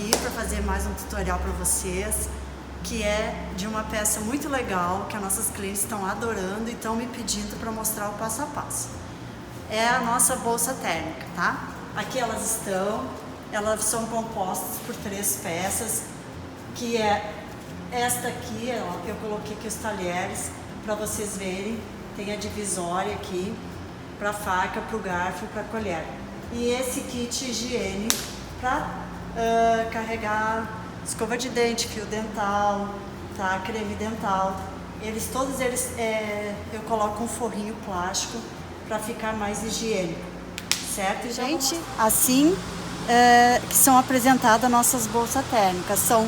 aqui para fazer mais um tutorial para vocês, que é de uma peça muito legal, que as nossas clientes estão adorando e estão me pedindo para mostrar o passo a passo. É a nossa bolsa térmica, tá? Aqui elas são compostas por 3 peças, que é esta aqui, ó, eu coloquei aqui os talheres para vocês verem, tem a divisória aqui para faca, para o garfo, para colher. E esse kit higiene para carregar escova de dente, fio dental, tá? Creme dental. Todos eles eu coloco um forrinho plástico para ficar mais higiênico, certo? Gente, assim que são apresentadas nossas bolsas térmicas. São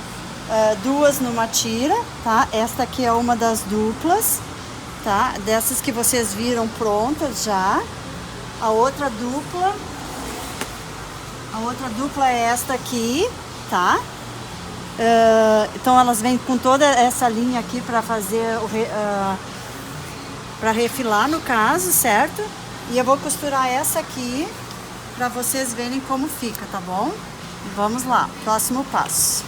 2 numa tira, tá? Esta aqui é uma das duplas, tá? Dessas que vocês viram prontas já. A outra dupla é esta aqui, tá? Então elas vêm com toda essa linha aqui para fazer para refilar, no caso, certo? E eu vou costurar essa aqui para vocês verem como fica, tá bom? Vamos lá, próximo passo.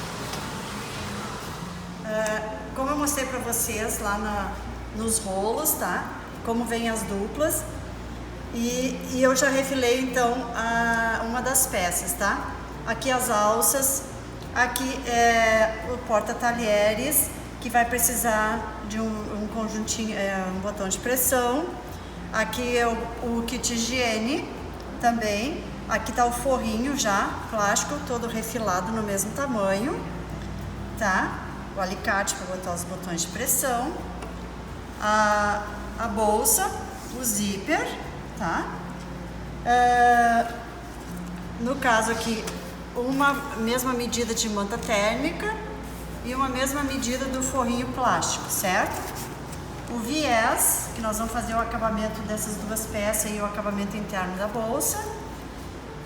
Como eu mostrei para vocês lá nos rolos, tá? Como vem as duplas. E eu já refilei então uma das peças, tá? Aqui as alças, aqui é o porta-talheres, que vai precisar de um conjuntinho, um botão de pressão. Aqui é o kit higiene também. Aqui tá o forrinho já, plástico, todo refilado no mesmo tamanho, tá? O alicate para botar os botões de pressão. A bolsa, o zíper, tá? No caso aqui, uma mesma medida de manta térmica e uma mesma medida do forrinho plástico, certo? O viés, que nós vamos fazer o acabamento dessas 2 peças e o acabamento interno da bolsa.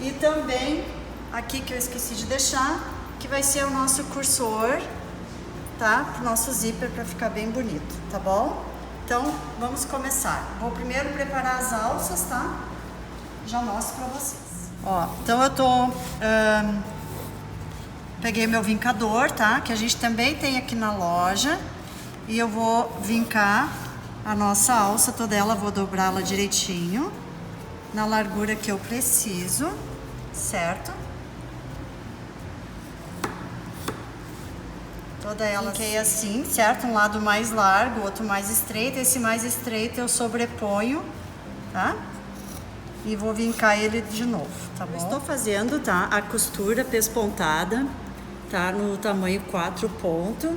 E também aqui, que eu esqueci de deixar, que vai ser o nosso cursor, tá? Pro nosso zíper, para ficar bem bonito, tá bom? Então, vamos começar. Vou primeiro preparar as alças, tá? Já mostro pra vocês. Ó, então eu peguei meu vincador, tá? Que a gente também tem aqui na loja. E eu vou vincar a nossa alça toda ela, vou dobrá-la direitinho, na largura que eu preciso, certo? Toda ela vinquei assim, certo? Um lado mais largo, outro mais estreito. Esse mais estreito eu sobreponho, tá? E vou vincar ele de novo, tá bom? Eu estou fazendo, tá? A costura pespontada, tá? No tamanho 4 pontos,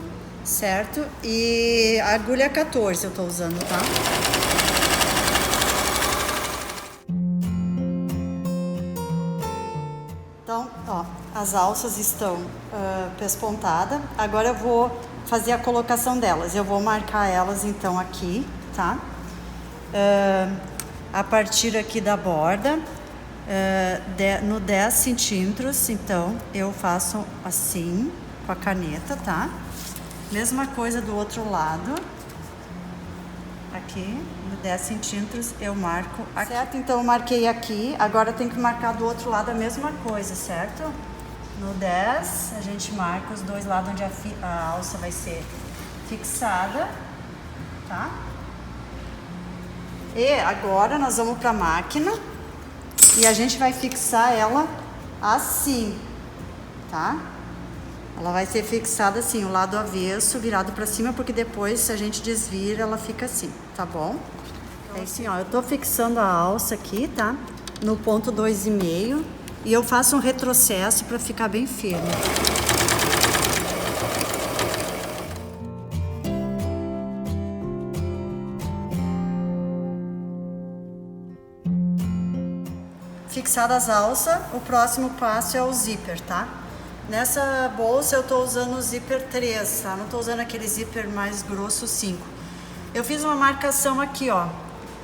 certo? E a agulha 14 eu tô usando, tá? Então, ó, as alças estão pespontadas. Agora eu vou fazer a colocação delas. Eu vou marcar elas então aqui, tá? A partir aqui da borda, no 10 centímetros, então eu faço assim com a caneta, tá? Mesma coisa do outro lado. Aqui, no 10 centímetros, eu marco aqui. Certo? Então eu marquei aqui, agora tem que marcar do outro lado a mesma coisa, certo? No 10, a gente marca os 2 lados onde a alça vai ser fixada, tá? E agora nós vamos para a máquina e a gente vai fixar ela assim, tá? Ela vai ser fixada assim, o lado avesso, virado para cima, porque depois, se a gente desvira, ela fica assim, tá bom? É assim, ó, eu tô fixando a alça aqui, tá? No ponto 2,5 e eu faço um retrocesso para ficar bem firme. Fixadas as alças, o próximo passo é o zíper, tá? Nessa bolsa eu tô usando o zíper 3, tá? Não tô usando aquele zíper mais grosso 5. Eu fiz uma marcação aqui, ó.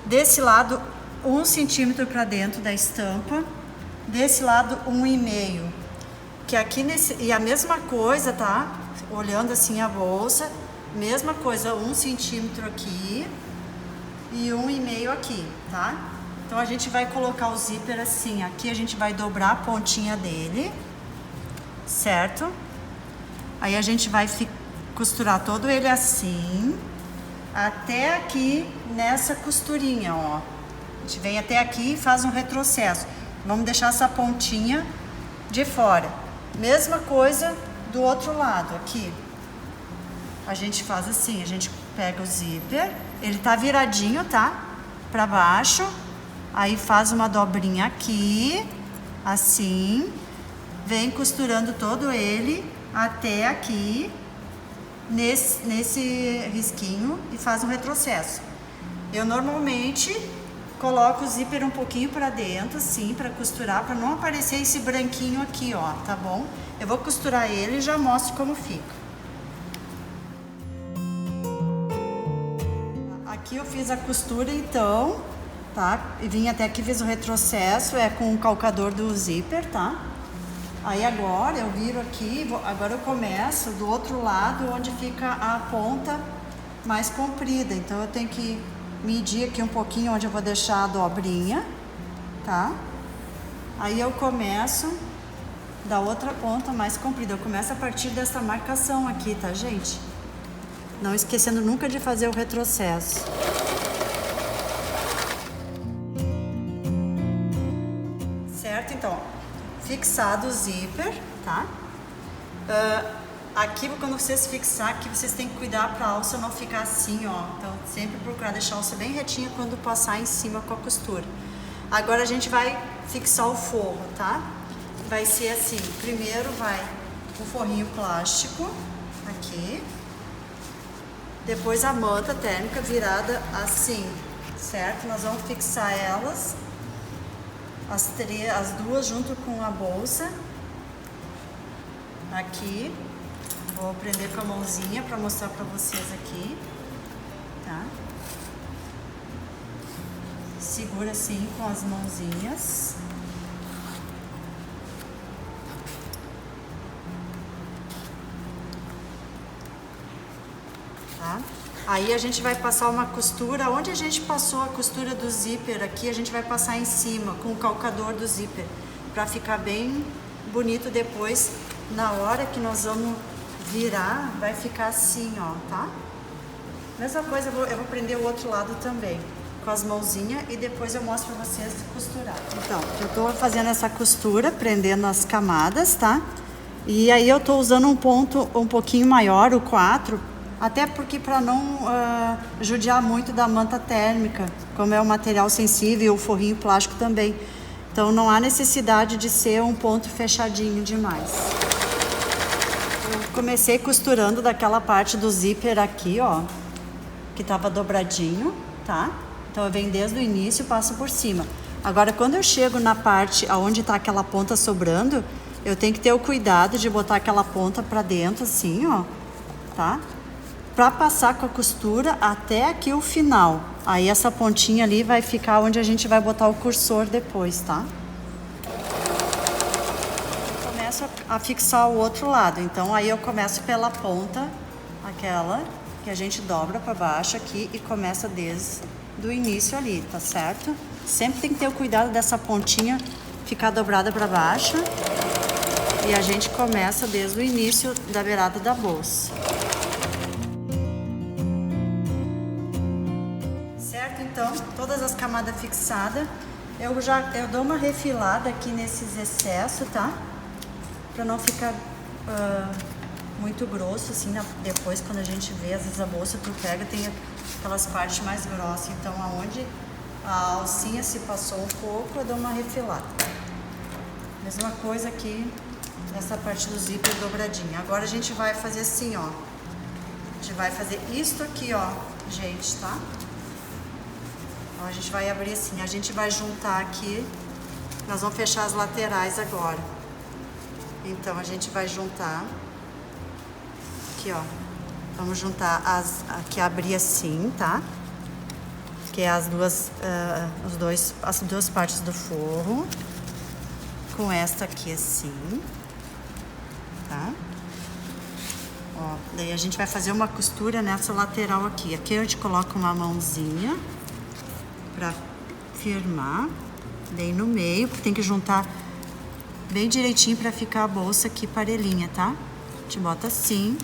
Desse lado, 1 centímetro para dentro da estampa. Desse lado, 1,5. Que aqui e a mesma coisa, tá? Olhando assim a bolsa, mesma coisa, 1 centímetro aqui e 1,5 aqui, tá? Então a gente vai colocar o zíper assim. Aqui a gente vai dobrar a pontinha dele. certo? Aí a gente vai costurar todo ele assim, até aqui nessa costurinha, ó. A gente vem até aqui e faz um retrocesso. Vamos deixar essa pontinha de fora. Mesma coisa do outro lado, aqui. A gente faz assim, a gente pega o zíper, ele tá viradinho, tá? Pra baixo. Aí faz uma dobrinha aqui, assim. Vem costurando todo ele até aqui, nesse risquinho, e faz um retrocesso. Eu normalmente coloco o zíper um pouquinho pra dentro, assim, pra costurar, pra não aparecer esse branquinho aqui, ó, tá bom? Eu vou costurar ele e já mostro como fica. Aqui eu fiz a costura, então, tá? E vim até aqui, fiz o retrocesso, é com o calcador do zíper, tá? Aí agora eu viro aqui, agora eu começo do outro lado, onde fica a ponta mais comprida. Então eu tenho que medir aqui um pouquinho onde eu vou deixar a dobrinha, tá? Aí eu começo da outra ponta mais comprida. Eu começo a partir dessa marcação aqui, tá, gente? Não esquecendo nunca de fazer o retrocesso. Certo? Então, fixado o zíper, tá? Aqui, quando vocês fixar, aqui vocês têm que cuidar para a alça não ficar assim, ó. Então, sempre procurar deixar a alça bem retinha quando passar em cima com a costura. Agora a gente vai fixar o forro, tá? Vai ser assim, primeiro vai o forrinho plástico, aqui. Depois a manta térmica virada assim, certo? Nós vamos fixar elas, as duas junto com a bolsa, aqui. Vou prender com a mãozinha para mostrar para vocês aqui, tá? Segura assim com as mãozinhas. Tá? Aí a gente vai passar uma costura, onde a gente passou a costura do zíper aqui, a gente vai passar em cima com o calcador do zíper, para ficar bem bonito depois, na hora que nós vamos virar, vai ficar assim, ó, tá? Mesma coisa, eu vou prender o outro lado também, com as mãozinhas, e depois eu mostro pra vocês costurar. Então, eu tô fazendo essa costura, prendendo as camadas, tá? E aí eu tô usando um ponto um pouquinho maior, o 4, até porque para não judiar muito da manta térmica, como é um material sensível e o forrinho plástico também. Então não há necessidade de ser um ponto fechadinho demais. Eu comecei costurando daquela parte do zíper aqui, ó, que tava dobradinho, tá? Então eu venho desde o início e passo por cima. Agora quando eu chego na parte onde tá aquela ponta sobrando, eu tenho que ter o cuidado de botar aquela ponta para dentro assim, ó, tá? Para passar com a costura até aqui o final. Aí essa pontinha ali vai ficar onde a gente vai botar o cursor depois, tá? Eu começo a fixar o outro lado. Então aí eu começo pela ponta, aquela que a gente dobra para baixo aqui e começa desde o início ali, tá certo? Sempre tem que ter o cuidado dessa pontinha ficar dobrada para baixo. E a gente começa desde o início da beirada da bolsa. Então, todas as camadas fixadas, eu dou uma refilada aqui nesses excessos, tá? Pra não ficar muito grosso, assim, depois quando a gente vê, às vezes a bolsa tu pega, tem aquelas partes mais grossas. Então, aonde a alcinha se passou um pouco, eu dou uma refilada. Mesma coisa aqui, nessa parte do zíper dobradinha. Agora a gente vai fazer assim, ó. A gente vai fazer isto aqui, ó, gente, tá? A gente vai abrir assim, a gente vai juntar aqui, nós vamos fechar as laterais agora. Então a gente vai juntar aqui, ó. Vamos juntar aqui, abrir assim, tá? Que é as duas partes do forro. Com esta aqui assim, tá? Ó, daí a gente vai fazer uma costura nessa lateral aqui. Aqui a gente coloca uma mãozinha pra firmar, daí no meio, porque tem que juntar bem direitinho para ficar a bolsa aqui parelhinha, tá? A gente bota assim,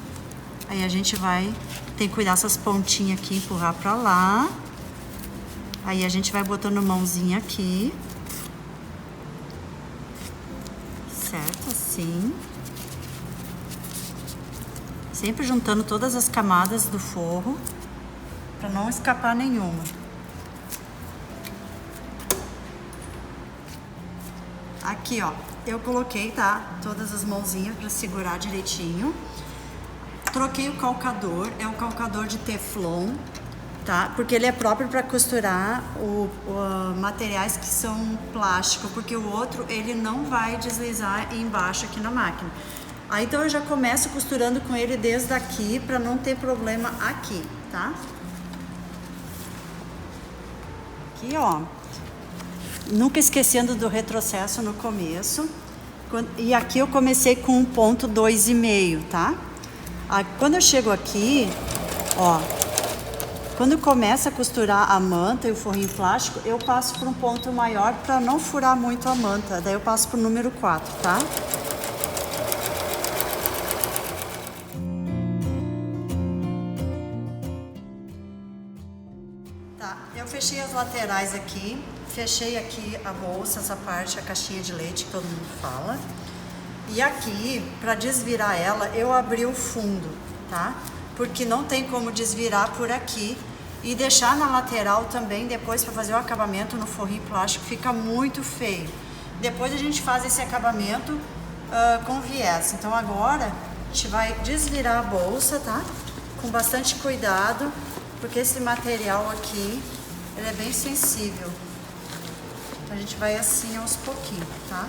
aí a gente vai, tem que cuidar essas pontinhas aqui, empurrar pra lá. Aí a gente vai botando mãozinha aqui. Certo? Assim. Sempre juntando todas as camadas do forro, pra não escapar nenhuma. Aqui, ó, eu coloquei, tá? Todas as mãozinhas pra segurar direitinho. Troquei o calcador, é um calcador de teflon, tá? Porque ele é próprio para costurar materiais que são plástico, porque o outro ele não vai deslizar embaixo aqui na máquina. Aí então eu já começo costurando com ele desde aqui para não ter problema aqui, tá? Aqui, ó. Nunca esquecendo do retrocesso no começo. E aqui eu comecei com 1,2,5, tá? Quando eu chego aqui, ó, quando começa a costurar a manta e o forrinho plástico, eu passo por um ponto maior para não furar muito a manta. Daí eu passo pro número 4, tá? Tá, eu fechei as laterais aqui, fechei aqui a bolsa, essa parte, a caixinha de leite que todo mundo fala. E aqui, para desvirar ela, eu abri o fundo, tá? Porque não tem como desvirar por aqui e deixar na lateral também, depois para fazer o acabamento no forrinho plástico, fica muito feio. Depois a gente faz esse acabamento com viés. Então agora a gente vai desvirar a bolsa, tá? Com bastante cuidado, porque esse material aqui, ele é bem sensível. Então a gente vai assim aos pouquinhos, tá?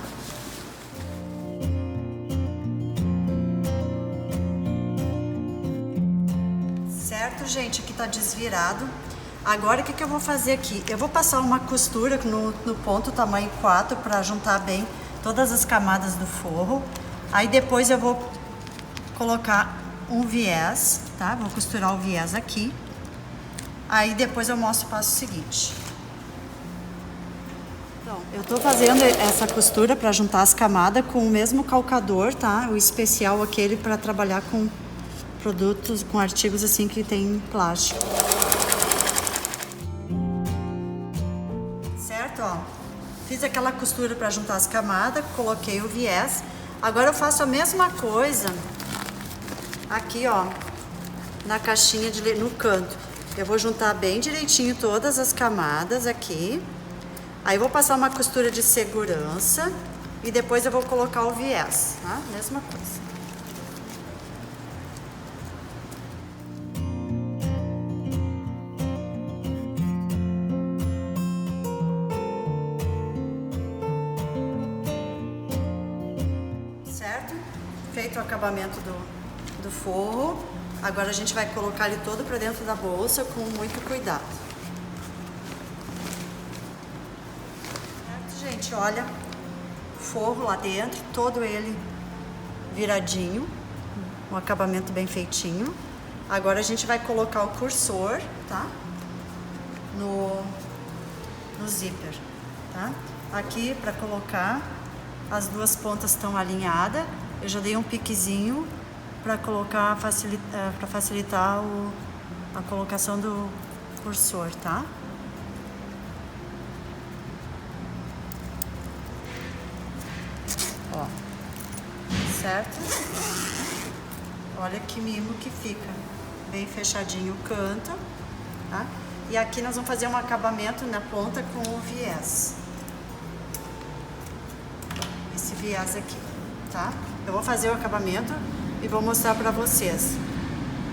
Certo, gente? Aqui tá desvirado. Agora o que eu vou fazer aqui? Eu vou passar uma costura no ponto tamanho 4 para juntar bem todas as camadas do forro. Aí depois eu vou colocar um viés, tá? Vou costurar o viés aqui. Aí depois eu mostro o passo seguinte. Então, eu tô fazendo essa costura para juntar as camadas com o mesmo calcador, tá? O especial aquele para trabalhar com produtos, com artigos assim que tem plástico. Certo, ó. Fiz aquela costura para juntar as camadas, coloquei o viés. Agora eu faço a mesma coisa aqui, ó, na caixinha de no canto. Eu vou juntar bem direitinho todas as camadas aqui. Aí eu vou passar uma costura de segurança e depois eu vou colocar o viés, tá? Mesma coisa. Certo? Feito o acabamento do forro, agora a gente vai colocar ele todo para dentro da bolsa com muito cuidado. Certo, gente? Olha, forro lá dentro, todo ele viradinho, um acabamento bem feitinho. Agora a gente vai colocar o cursor, tá? No zíper, tá? Aqui para colocar, as duas pontas estão alinhadas. Eu já dei um piquezinho para colocar, para facilitar a colocação do cursor, tá? Ó, certo? Olha que mimo que fica, bem fechadinho o canto, tá? E aqui nós vamos fazer um acabamento na ponta com o viés. Esse viés aqui, tá? Eu vou fazer o acabamento e vou mostrar pra vocês.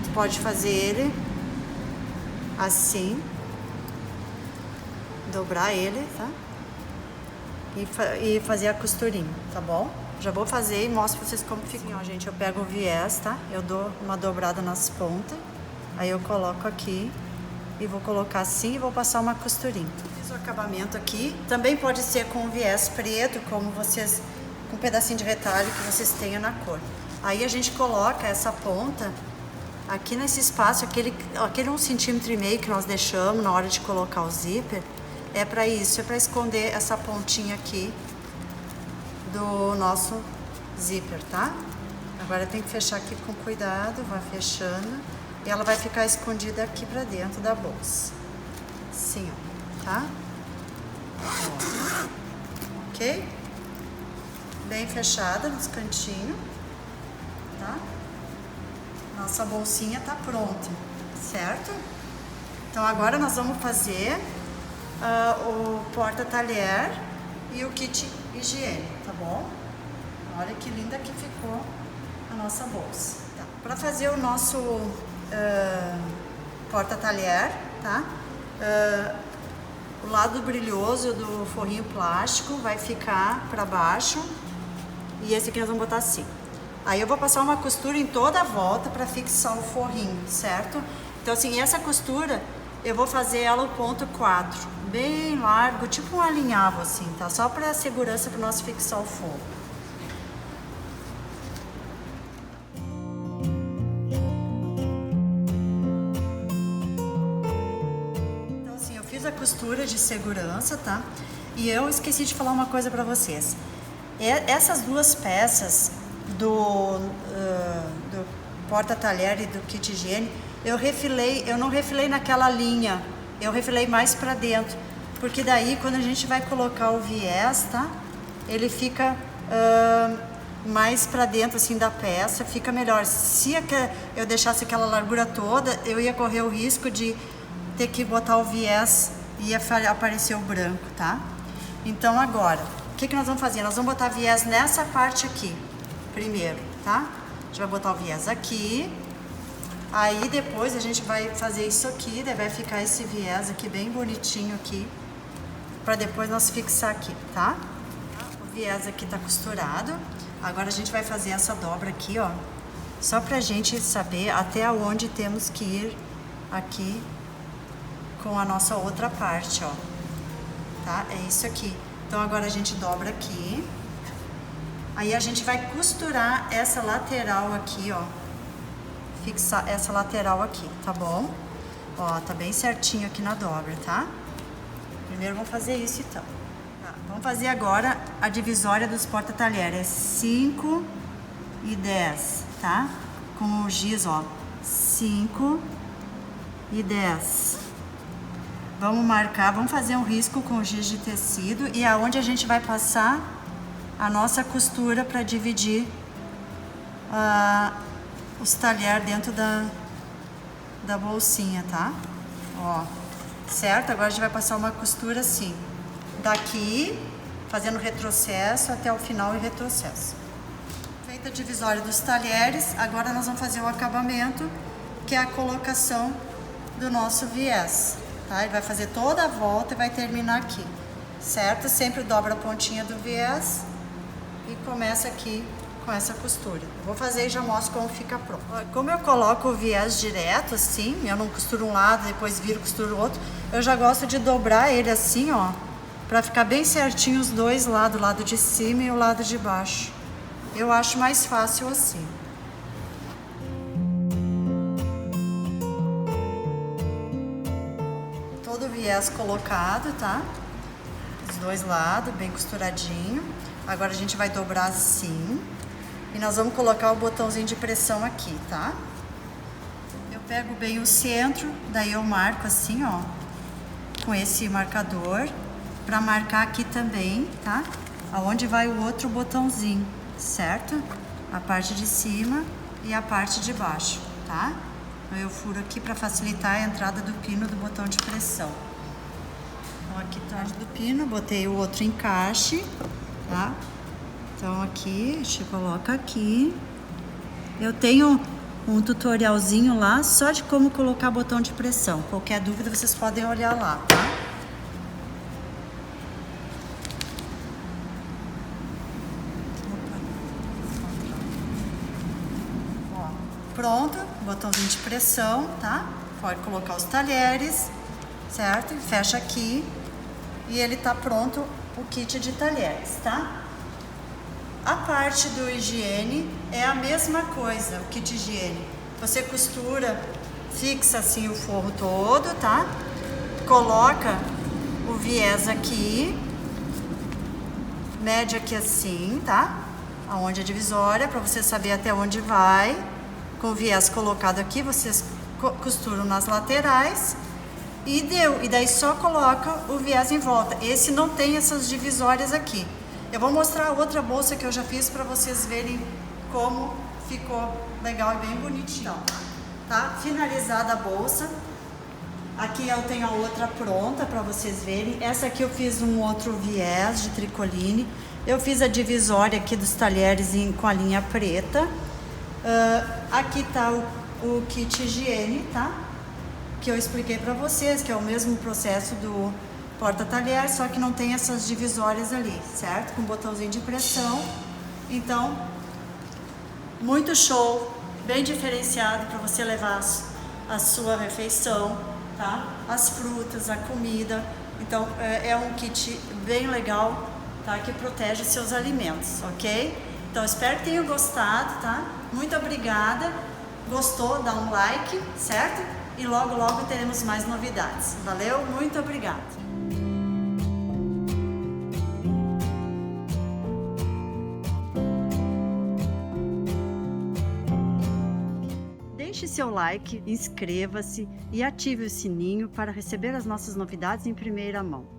Você pode fazer ele assim, dobrar ele, tá? E fazer a costurinha, tá bom? Já vou fazer e mostro pra vocês como fica. Assim, ó, gente, eu pego o viés, tá? Eu dou uma dobrada nas pontas, aí eu coloco aqui e vou colocar assim e vou passar uma costurinha. Fiz o acabamento aqui. Também pode ser com viés preto, como vocês, com um pedacinho de retalho que vocês tenham na cor. Aí a gente coloca essa ponta aqui nesse espaço, aquele 1,5 cm que nós deixamos na hora de colocar o zíper, é para isso, é para esconder essa pontinha aqui do nosso zíper, tá? Agora tem que fechar aqui com cuidado, vai fechando. E ela vai ficar escondida aqui pra dentro da bolsa. Assim, ó, tá? Ó. Ok? Bem fechada nos cantinhos, tá? Nossa bolsinha tá pronta, certo? Então agora nós vamos fazer o porta-talher e o kit higiene, tá bom? Olha que linda que ficou a nossa bolsa. Tá. Para fazer o nosso porta-talher, tá? O lado brilhoso do forrinho plástico vai ficar para baixo e esse aqui nós vamos botar assim. Aí eu vou passar uma costura em toda a volta para fixar o forrinho, certo? Então assim, essa costura eu vou fazer ela o ponto 4, bem largo, tipo um alinhavo assim, tá? Só para segurança para nós fixar o forro. Então assim, eu fiz a costura de segurança, tá? E eu esqueci de falar uma coisa para vocês. Essas duas peças do porta-talher e do kit higiene, eu não refilei naquela linha, eu refilei mais para dentro, porque daí quando a gente vai colocar o viés, tá? Ele fica mais para dentro assim da peça, fica melhor. Se eu deixasse aquela largura toda, eu ia correr o risco de ter que botar o viés e ia aparecer o branco, tá? Então agora, o que nós vamos fazer? Nós vamos botar viés nessa parte aqui, primeiro, tá? A gente vai botar o viés aqui, aí depois a gente vai fazer isso aqui, daí vai ficar esse viés aqui bem bonitinho aqui, para depois nós fixar aqui, tá? O viés aqui tá costurado, agora a gente vai fazer essa dobra aqui, ó, só pra gente saber até onde temos que ir aqui com a nossa outra parte, ó, tá? É isso aqui. Então agora a gente dobra aqui, aí a gente vai costurar essa lateral aqui, ó, fixar essa lateral aqui, tá bom? Ó, tá bem certinho aqui na dobra, tá? Primeiro vamos fazer isso então. Tá, vamos fazer agora a divisória dos porta-talher, é 5 e 10, tá? Com o giz, ó, 5 e 10. Vamos marcar, vamos fazer um risco com giz de tecido e aonde a gente vai passar a nossa costura para dividir os talher dentro da bolsinha, tá? Ó, certo? Agora a gente vai passar uma costura assim, daqui, fazendo retrocesso até o final e retrocesso. Feita a divisória dos talheres, agora nós vamos fazer o acabamento, que é a colocação do nosso viés. Tá? Ele vai fazer toda a volta e vai terminar aqui, certo? Sempre dobra a pontinha do viés e começa aqui com essa costura. Eu vou fazer e já mostro como fica pronto. Como eu coloco o viés direto assim, eu não costuro um lado, depois viro, costuro o outro, eu já gosto de dobrar ele assim, ó, pra ficar bem certinho os dois lados, o lado de cima e o lado de baixo. Eu acho mais fácil assim. Todo o viés colocado, tá? Os dois lados, bem costuradinho. Agora a gente vai dobrar assim. E nós vamos colocar o botãozinho de pressão aqui, tá? Eu pego bem o centro, daí eu marco assim, ó, com esse marcador, pra marcar aqui também, tá? Aonde vai o outro botãozinho, certo? A parte de cima e a parte de baixo, tá? Então eu furo aqui para facilitar a entrada do pino do botão de pressão. Então aqui atrás do pino, botei o outro encaixe, tá? Então aqui, a gente coloca aqui. Eu tenho um tutorialzinho lá só de como colocar botão de pressão. Qualquer dúvida vocês podem olhar lá, tá? Ó, pronto, botãozinho de pressão, tá? Pode colocar os talheres, certo? Fecha aqui e ele tá pronto, o kit de talheres, tá? A parte do higiene é a mesma coisa, o kit higiene. Você costura, fixa assim o forro todo, tá? Coloca o viés aqui mede aqui assim, tá? Aonde é divisória, para você saber até onde vai. Com o viés colocado aqui, vocês costuram nas laterais e deu. E daí só coloca o viés em volta. Esse não tem essas divisórias aqui. Eu vou mostrar outra bolsa que eu já fiz para vocês verem como ficou legal e bem bonitinho. Tá? Finalizada a bolsa. Aqui eu tenho a outra pronta para vocês verem. Essa aqui eu fiz um outro viés de tricoline. Eu fiz a divisória aqui dos talheres com a linha preta. Aqui tá o kit higiene, tá? Que eu expliquei para vocês, que é o mesmo processo do porta-talher, só que não tem essas divisórias ali, certo? Com botãozinho de pressão. Então, muito show, bem diferenciado para você levar a sua refeição, tá? As frutas, a comida. Então, é um kit bem legal, tá? Que protege seus alimentos, ok? Então, espero que tenham gostado, tá? Muito obrigada. Gostou? Dá um like, certo? E logo, logo teremos mais novidades. Valeu? Muito obrigada. Deixe seu like, inscreva-se e ative o sininho para receber as nossas novidades em primeira mão.